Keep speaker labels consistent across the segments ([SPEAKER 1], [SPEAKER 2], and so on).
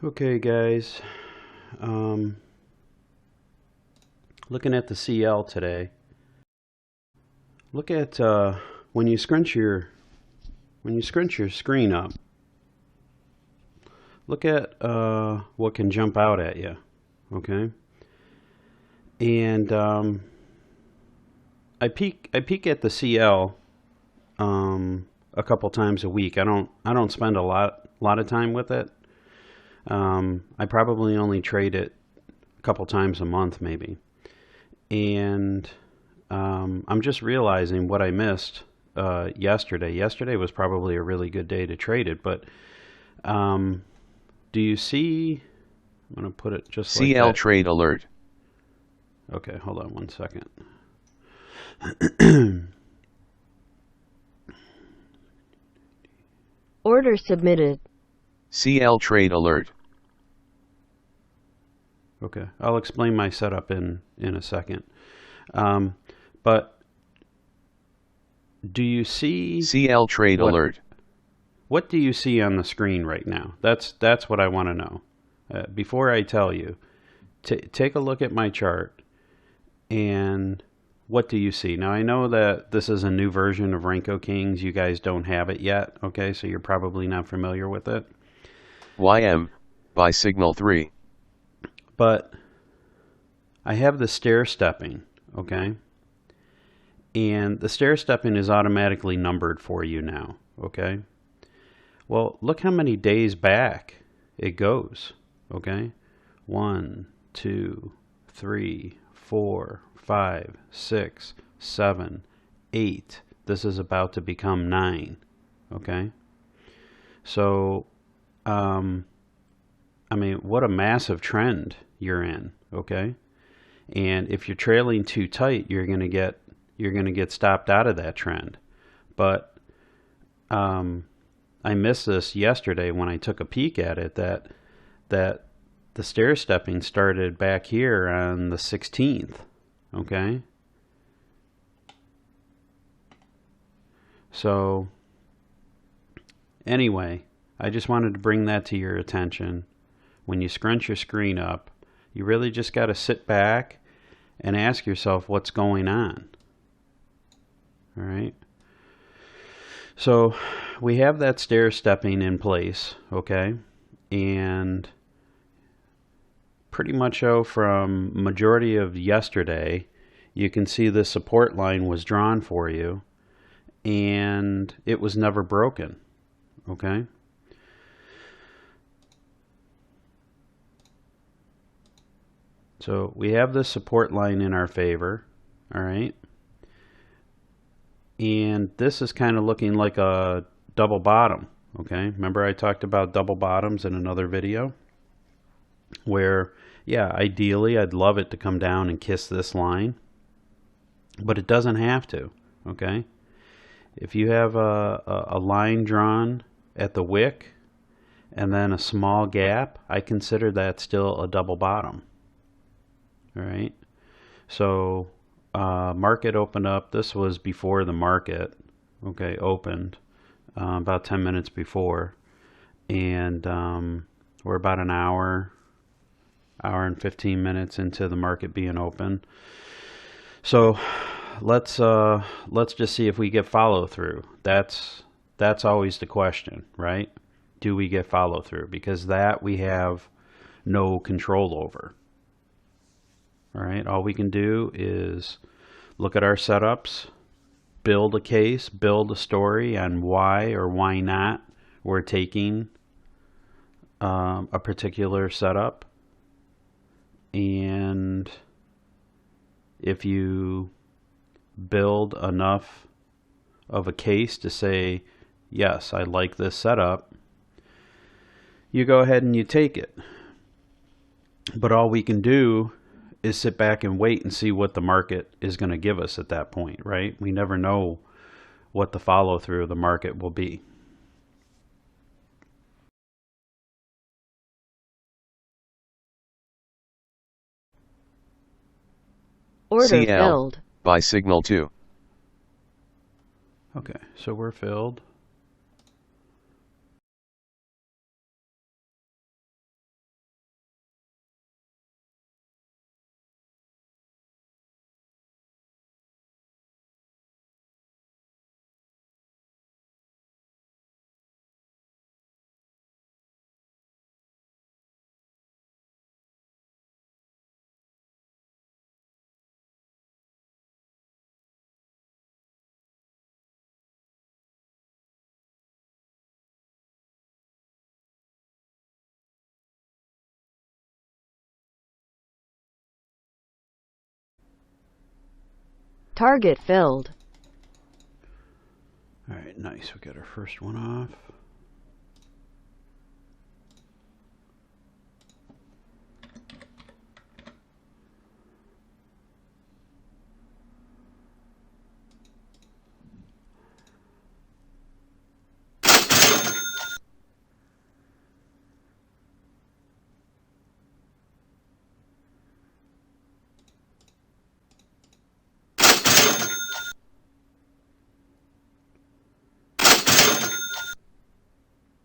[SPEAKER 1] Okay guys, looking at the CL today. Look at when you scrunch your screen up. Look at what can jump out at you. Okay, and I peek at the CL a couple times a week. I don't spend a lot of time with it. I probably only trade it a couple times a month maybe. And I'm just realizing what I missed yesterday. Yesterday was probably a really good day to trade it, but do you see? I'm going to put it just like that.
[SPEAKER 2] CL trade alert.
[SPEAKER 1] Okay, hold on one second.
[SPEAKER 3] Order submitted.
[SPEAKER 2] CL trade alert.
[SPEAKER 1] Okay, I'll explain my setup in a second. But do you see
[SPEAKER 2] CL trade alert?
[SPEAKER 1] What do you see on the screen right now? That's what I want to know. Before I tell you, take a look at my chart, and what do you see? Now I know that this is a new version of Renko Kings. You guys don't have it yet, okay? So you're probably not familiar with it.
[SPEAKER 2] YM by signal 3.
[SPEAKER 1] But I have the stair stepping, okay? And the stair stepping is automatically numbered for you now, okay? Well, look how many days back it goes, okay? 1, 2, 3, 4, 5, 6, 7, 8. This is about to become 9, okay? So, I mean, what a massive trend you're in, okay? And if you're trailing too tight, you're going to get stopped out of that trend. But I missed this yesterday when I took a peek at it, that the stair stepping started back here on the 16th, okay? So anyway, I just wanted to bring that to your attention. When you scrunch your screen up, you really just got to sit back and ask yourself what's going on. All right. So we have that stair stepping in place, okay? And pretty much from majority of yesterday, you can see the support line was drawn for you, and it was never broken, okay? So we have this support line in our favor, all right? And this is kind of looking like a double bottom, okay? Remember I talked about double bottoms in another video? Where, yeah, ideally I'd love it to come down and kiss this line, but it doesn't have to, okay? If you have a line drawn at the wick and then a small gap, I consider that still a double bottom. All right, so market opened up. This was before the market, okay, opened about 10 minutes before, and we're about an hour and 15 minutes into the market being open. So let's just see if we get follow through. That's always the question, right? Do we get follow through? Because that we have no control over. All right, all we can do is look at our setups, build a case, build a story on why or why not we're taking a particular setup. And if you build enough of a case to say, yes, I like this setup, you go ahead and you take it. But all we can do is sit back and wait and see what the market is going to give us at that point, right? We never know what the follow through of the market will be.
[SPEAKER 3] Order
[SPEAKER 2] CL
[SPEAKER 3] filled.
[SPEAKER 2] by signal 2.
[SPEAKER 1] Okay, so we're filled.
[SPEAKER 3] Target filled.
[SPEAKER 1] All right, nice. We got our first one off.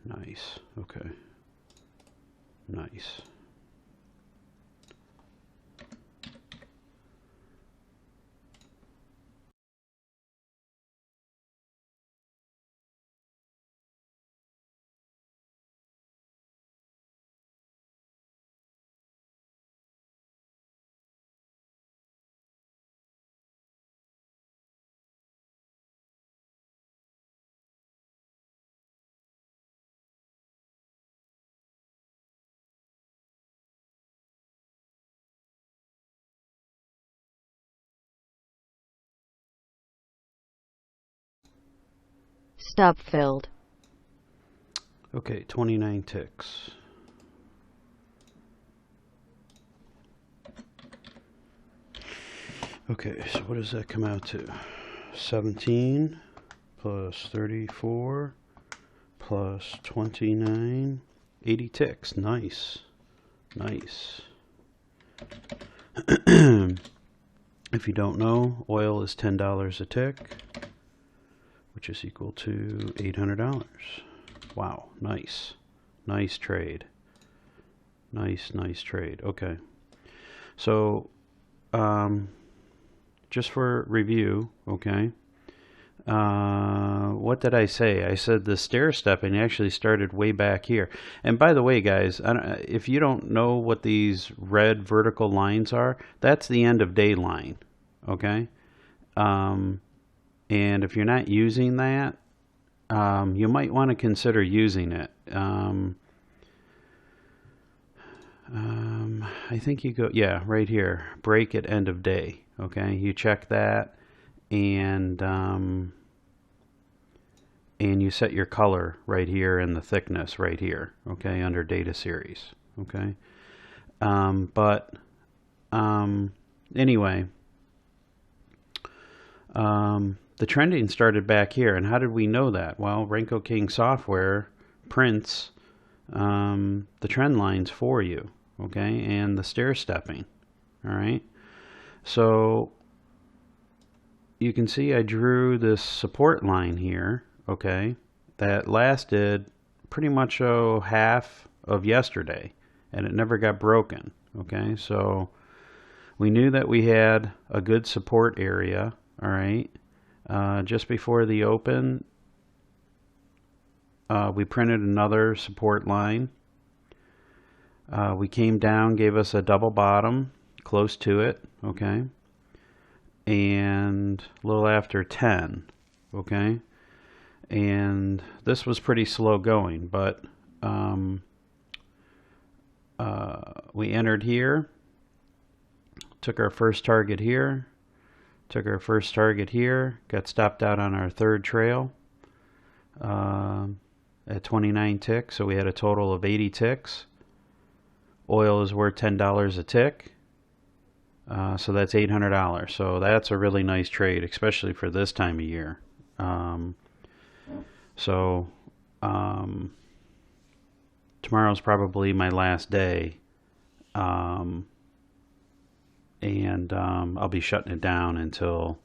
[SPEAKER 1] Nice. Okay. Nice.
[SPEAKER 3] Stop filled.
[SPEAKER 1] Okay, 29 ticks. Okay, so what does that come out to? 17 plus 34 plus 29, 80 ticks. Nice. Nice. If you don't know, oil is $10 a tick, which is equal to $800. Wow, nice. Nice trade. Nice, nice trade. Okay. So, just for review, okay, what did I say? I said the stair stepping actually started way back here. And by the way, guys, if you don't know what these red vertical lines are, that's the end of day line, okay? And if you're not using that, you might want to consider using it. I think you go, yeah, right here, break at end of day. Okay, you check that, and you set your color right here and the thickness right here. Okay, under data series. Okay, anyway, the trending started back here, and how did we know that? Well, Renko Kings software prints the trend lines for you, okay, and the stair stepping. All right, so you can see I drew this support line here, okay, that lasted pretty much half of yesterday, and it never got broken. Okay, so we knew that we had a good support area. All right, just before the open, we printed another support line. We came down, gave us a double bottom close to it, okay, and a little after 10, okay, and this was pretty slow going, but we entered here, took our first target here, took our first target here, got stopped out on our third trail at 29 ticks, so we had a total of 80 ticks. Oil is worth $10 a tick, so that's $800. So that's a really nice trade, especially for this time of year. Tomorrow's probably my last day, and I'll be shutting it down until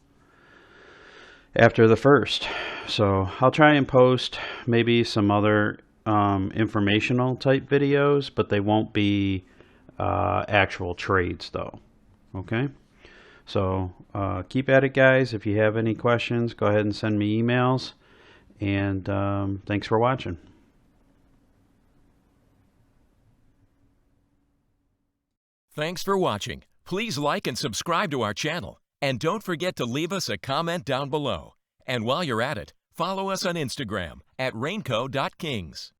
[SPEAKER 1] after the 1st. So I'll try and post maybe some other informational type videos, but they won't be actual trades though. Okay, so keep at it, guys. If you have any questions, go ahead and send me emails, and thanks for watching.
[SPEAKER 4] Thanks for watching. Please like and subscribe to our channel, and don't forget to leave us a comment down below. And while you're at it, follow us on Instagram at Renko.Kings.